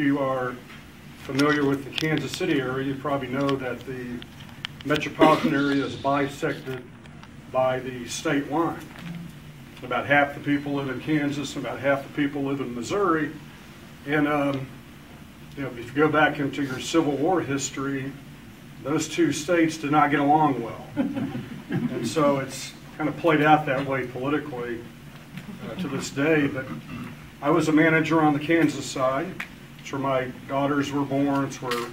you are familiar with the Kansas City area, you probably know that the metropolitan area is bisected by the state line. About half the people live in Kansas, and about half the people live in Missouri. And you know, if you go back into your Civil War history, those two states did not get along well. And so it's kind of played out that way politically to this day. But I was a manager on the Kansas side. It's where my daughters were born. It's where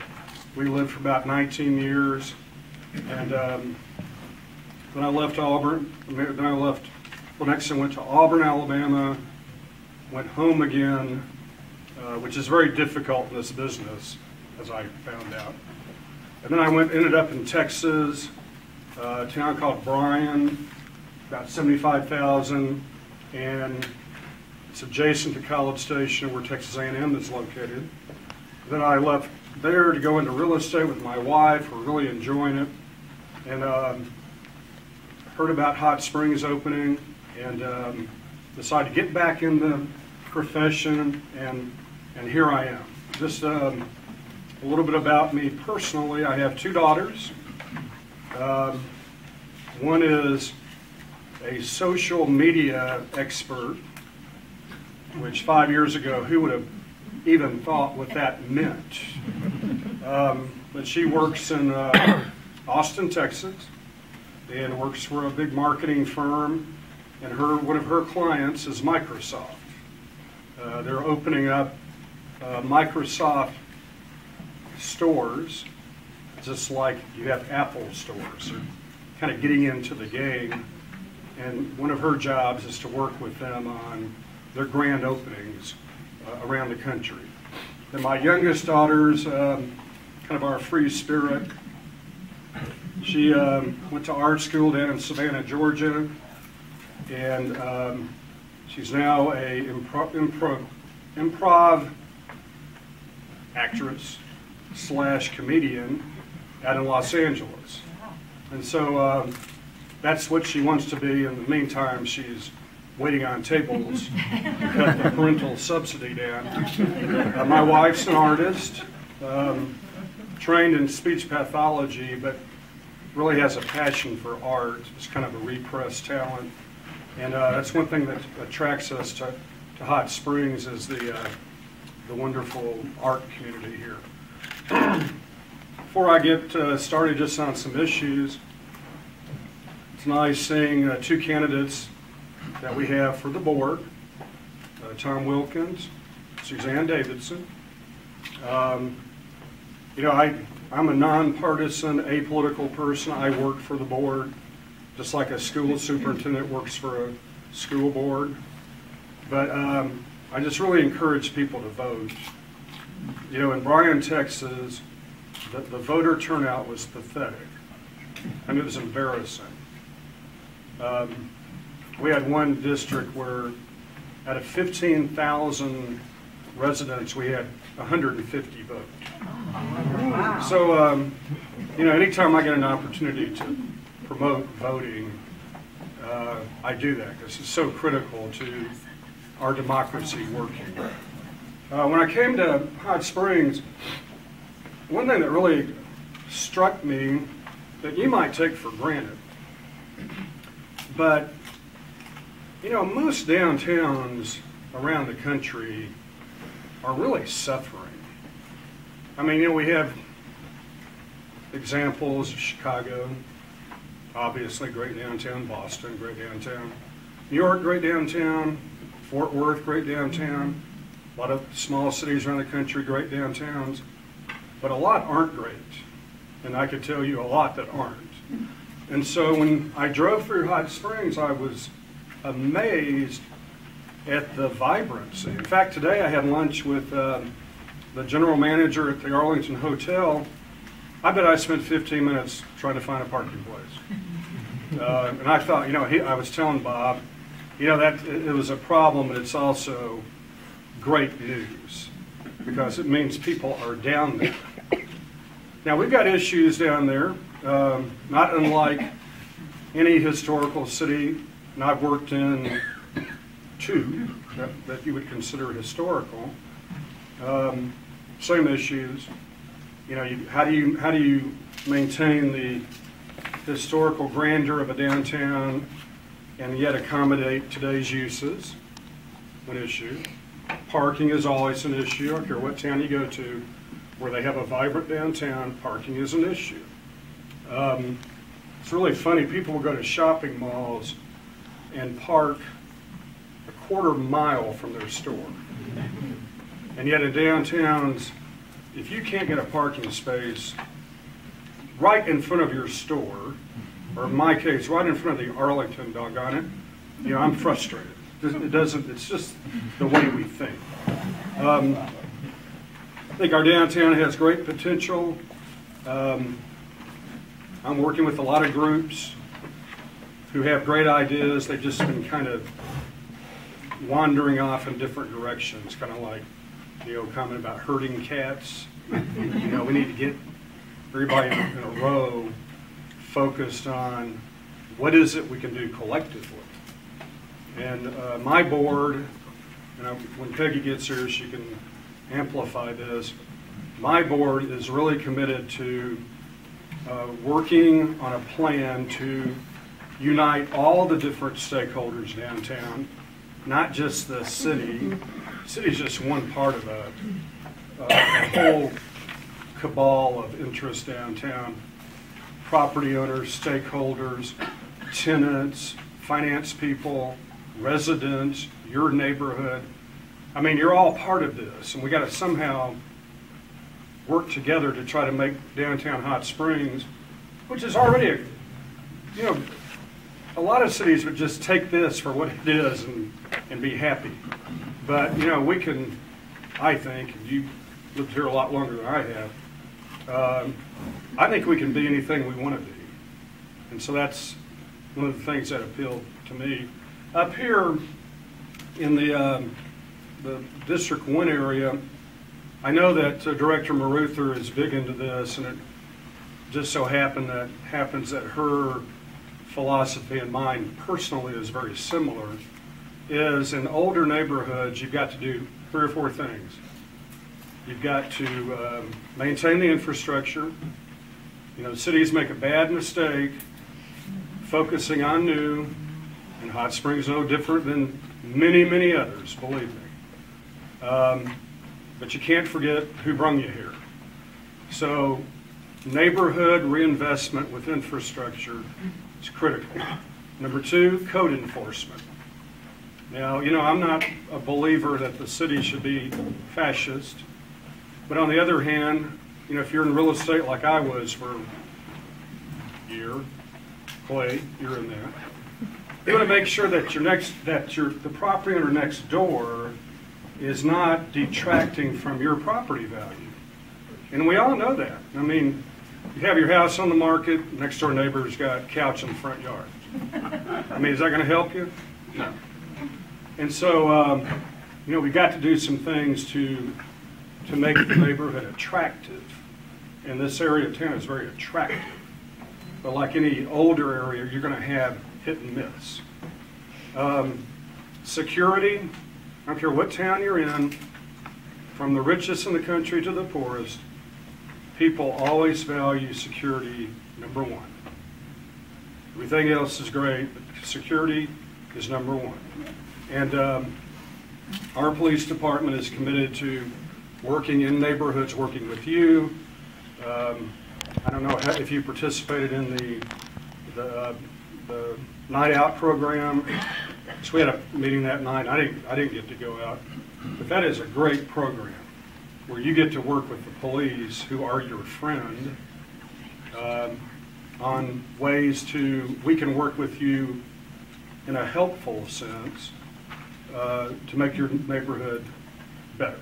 we lived for about 19 years. And then I left Auburn. Then I left, well, next I went to Auburn, Alabama, went home again, which is very difficult in this business, as I found out. And then I ended up in Texas, a town called Bryan, about 75,000, and it's adjacent to College Station, where Texas A&M is located. Then I left there to go into real estate with my wife. We're really enjoying it, and heard about Hot Springs opening, and decided to get back in the profession, and here I am. Just a little bit about me personally. I have two daughters. One is a social media expert, which 5 years ago, who would have even thought what that meant? But she works in Austin, Texas, and works for a big marketing firm, and one of her clients is Microsoft. They're opening up Microsoft stores, just like you have Apple stores. They're kind of getting into the game, and one of her jobs is to work with them on their grand openings around the country. And my youngest daughter's kind of our free spirit. She went to art school down in Savannah, Georgia, and she's now a improv actress / comedian out in Los Angeles. And so that's what she wants to be. In the meantime, she's waiting on tables to cut the parental subsidy down. My wife's an artist, trained in speech pathology, but really has a passion for art. It's kind of a repressed talent. And that's one thing that attracts us to Hot Springs, is the wonderful art community here. Before I get started just on some issues, it's nice seeing two candidates that we have for the board, Tom Wilkins, Suzanne Davidson. You know, I'm a nonpartisan, apolitical person. I work for the board, just like a school superintendent works for a school board. But I just really encourage people to vote. You know, in Bryan, Texas, the voter turnout was pathetic. I mean, it was embarrassing. We had one district where out of 15,000 residents, we had 150 vote. Wow. So, you know, anytime I get an opportunity to promote voting, I do that, because it's so critical to our democracy working. When I came to Hot Springs, one thing that really struck me that you might take for granted, but you know, most downtowns around the country are really suffering. I mean, you know, we have examples of Chicago, obviously great downtown, Boston, great downtown, New York, great downtown, Fort Worth, great downtown, a lot of small cities around the country, great downtowns, but a lot aren't great. And I could tell you a lot that aren't. And so when I drove through Hot Springs, I was amazed at the vibrancy. In fact, today I had lunch with the general manager at the Arlington Hotel. I bet I spent 15 minutes trying to find a parking place. And I thought, you know, I was telling Bob, you know, that it was a problem, but it's also great news, because it means people are down there. Now, we've got issues down there, not unlike any historical city, and I've worked in two that you would consider historical. same issues. You know, how do you maintain the historical grandeur of a downtown and yet accommodate today's uses? An issue. Parking is always an issue. I don't care what town you go to where they have a vibrant downtown, parking is an issue. It's really funny, people will go to shopping malls and park a quarter-mile from their store. And yet in downtowns, if you can't get a parking space right in front of your store, or in my case, right in front of the Arlington, doggone it, you know, I'm frustrated. It's just the way we think. I think our downtown has great potential. I'm working with a lot of groups who have great ideas. They've just been kind of wandering off in different directions, kind of like the old comment about herding cats. You know, we need to get everybody in a row focused on what is it we can do collectively. And my board, when Peggy gets here, she can amplify this. My board is really committed to working on a plan to unite all the different stakeholders downtown, not just the city. The city's just one part of a whole cabal of interest downtown. Property owners, stakeholders, tenants, finance people, residents, your neighborhood. I mean, you're all part of this, and we got to somehow work together to try to make downtown Hot Springs, which is already a lot of cities would just take this for what it is and be happy. But, we can, I think, and you've lived here a lot longer than I have, I think we can be anything we want to be. And so that's one of the things that appealed to me. Up here in the District 1 area, I know that Director Maruthur is big into this, and it just so happens that her philosophy and mine personally is very similar, is in older neighborhoods, you've got to do 3 or 4 things. You've got to maintain the infrastructure. Cities make a bad mistake focusing on new, and Hot Springs no different than many, many others, believe me. But you can't forget who brung you here. So neighborhood reinvestment with infrastructure is critical. Number 2, code enforcement. Now, I'm not a believer that the city should be fascist, but on the other hand, if you're in real estate like I was for a year, Clay, you're in that. You want to make sure that the property owner next door is not detracting from your property value. And we all know that. I mean, you have your house on the market, next door neighbor's got a couch in the front yard. I mean, is that going to help you? No. And so, we've got to do some things to make the neighborhood attractive. And this area of town is very attractive. But like any older area, you're going to have hit and miss. Security, I don't care what town you're in, from the richest in the country to the poorest, people always value security number 1. Everything else is great, but security is number 1. And our police department is committed to working in neighborhoods, working with you. I don't know if you participated in the night out program. So we had a meeting that night. I didn't get to go out, but that is a great program where you get to work with the police, who are your friend, on ways we can work with you in a helpful sense to make your neighborhood better.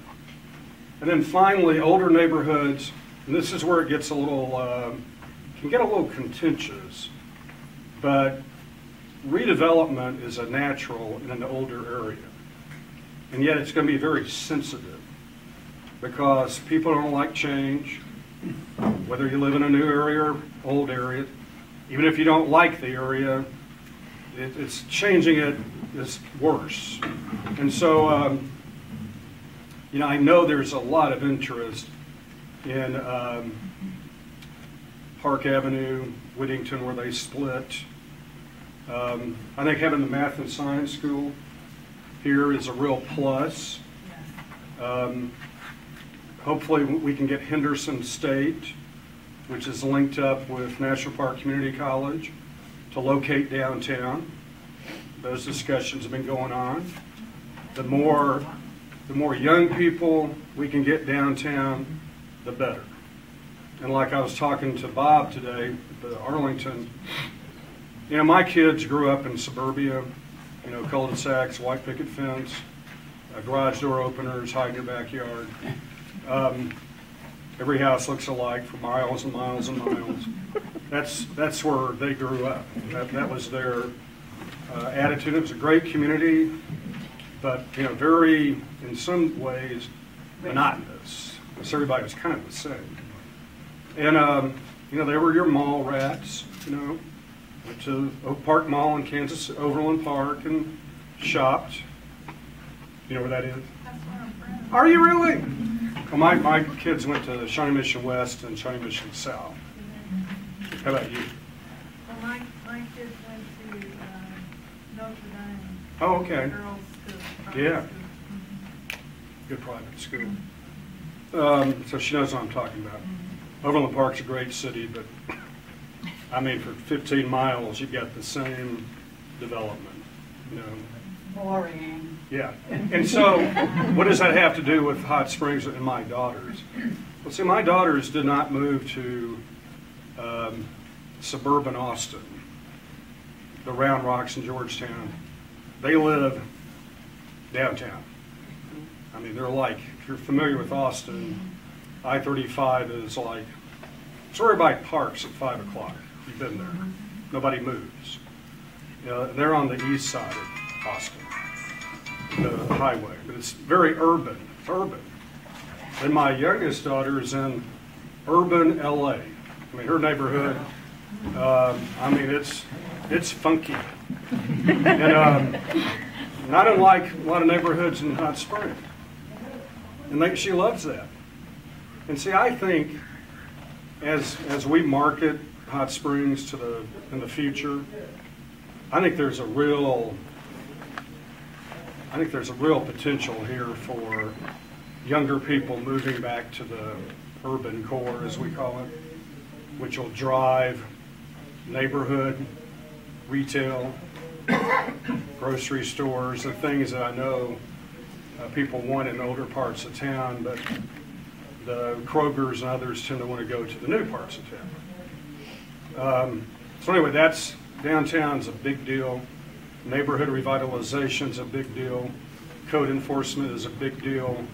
And then finally, older neighborhoods, and this is where it gets can get a little contentious, but redevelopment is a natural in an older area. And yet it's going to be very sensitive because people don't like change, whether you live in a new area or old area. Even if you don't like the area, changing it is worse. And so, you know, I know there's a lot of interest in Park Avenue, Whittington, where they split. I think having the math and science school here is a real plus. Hopefully we can get Henderson State, which is linked up with National Park Community College, to locate downtown. Those discussions have been going on. The more young people we can get downtown, the better. And like I was talking to Bob today, the Arlington, you know, my kids grew up in suburbia, you know, cul-de-sacs, white picket fence, garage door openers, hide in your backyard. Every house looks alike for miles and miles and miles. That's where they grew up. That was their attitude. It was a great community, but, you know, very, in some ways, monotonous. Because everybody was kind of the same. And, you know, they were your mall rats, you know. Went to Oak Park Mall in Kansas, Overland Park, and shopped. You know where that is? That's where I'm from. Are you really? Well, my kids went to Shawnee Mission West and Shawnee Mission South. How about you? Well, my kids went to Notre Dame. Oh, okay. Girls' school. Yeah. School. Good private school. So she knows what I'm talking about. Overland Park's a great city, but I mean, for 15 miles, you've got the same development, you know. Boring. Yeah. And so what does that have to do with Hot Springs and my daughters? Well, see, my daughters did not move to suburban Austin, the Round Rocks in Georgetown. They live downtown. I mean, they're like, if you're familiar with Austin, I-35 is like, it's where everybody parks at 5 o'clock. You've been there. Nobody moves. You know, they're on the east side of Austin, the highway, but it's very urban. And my youngest daughter is in urban LA. I mean, her neighborhood, I mean, it's funky. And not unlike a lot of neighborhoods in Hot Springs. And she loves that. And see, I think as we market Hot Springs in the future, I think there's a real potential here for younger people moving back to the urban core, as we call it, which will drive neighborhood, retail, grocery stores, the things that I know people want in older parts of town, but the Krogers and others tend to want to go to the new parts of town. So anyway, downtown's a big deal. Neighborhood revitalization's a big deal. Code enforcement is a big deal.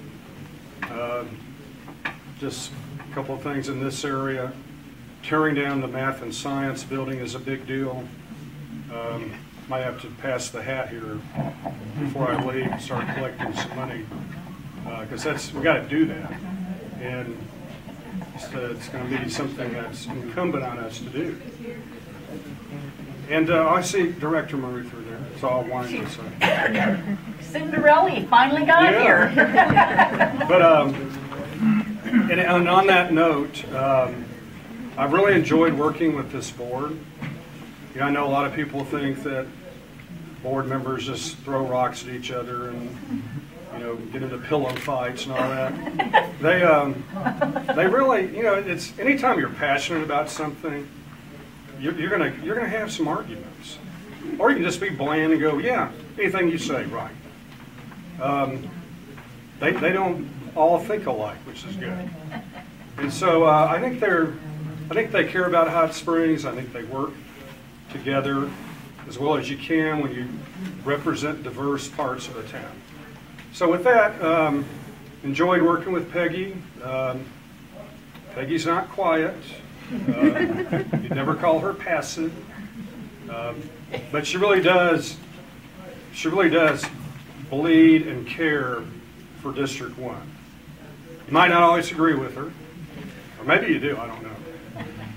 Just a couple of things in this area. Tearing down the math and science building is a big deal. Might have to pass the hat here before I leave and start collecting some money, because we got to do that. And it's going to be something that's incumbent on us to do. And I see Director Maruthur there. That's all I wanted to say. Cinderella finally got here. But and on that note, I've really enjoyed working with this board. You know, I know a lot of people think that board members just throw rocks at each other and, you know, get into pillow fights and all that. They really, you know, it's anytime you're passionate about something, you're gonna have some arguments, or you can just be bland and go, yeah, anything you say, right. They don't all think alike, which is good. And so I think they care about Hot Springs. I think they work together as well as you can when you represent diverse parts of the town. So with that, enjoyed working with Peggy. Peggy's not quiet. You'd never call her passive. But she really does bleed and care for District 1. You might not always agree with her, or maybe you do, I don't know.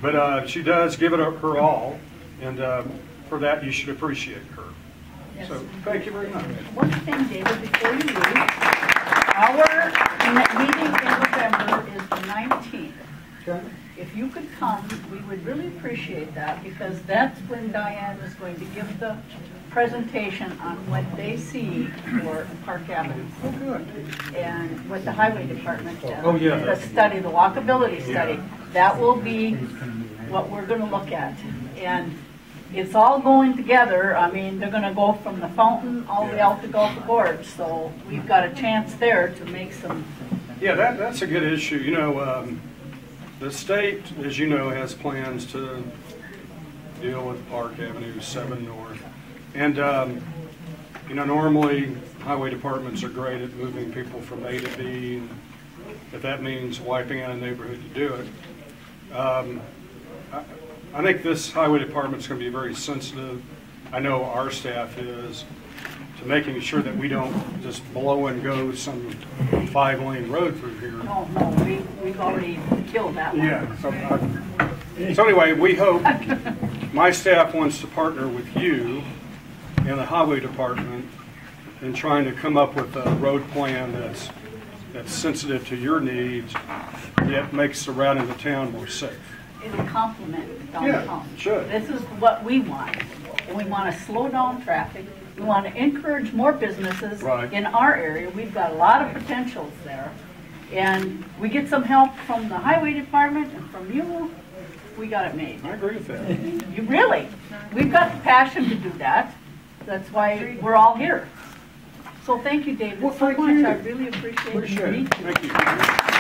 But she does give it her all, and for that you should appreciate her. Yes. So thank you very much. One thing, David, before you leave. Our meeting in November is the 19th. Okay. If you could come, we would really appreciate that, because that's when Diane is going to give the presentation on what they see for Park Avenue. Oh, good. And what the highway department does. Oh, yeah. The study, the walkability study. Yeah. That will be what we're gonna look at. And it's all going together. I mean, they're gonna go from the fountain all the way out to Gulf Gorge. So we've got a chance there to make some. Yeah, that's a good issue. You know, the state, as you know, has plans to deal with Park Avenue 7 North. And, you know, normally highway departments are great at moving people from A to B. And if that means wiping out a neighborhood, to do it. I think this highway department's going to be very sensitive. I know our staff is, to making sure that we don't just blow and go some 5-lane road through here. No, we've already killed that one. Yeah. So anyway, we hope, my staff wants to partner with you and the highway department in trying to come up with a road plan that's sensitive to your needs, yet makes the route into town more safe. It'll complement downtown. Yeah, it should. This is what we want. And we want to slow down traffic. We want to encourage more businesses Right. in our area. We've got a lot of potentials there. And we get some help from the highway department and from you, we got it made. I agree with that. You really, we've got the passion to do that. That's why we're all here. So thank you, David, Well, so thank much. you. I really appreciate Appreciate you. it. Thank you.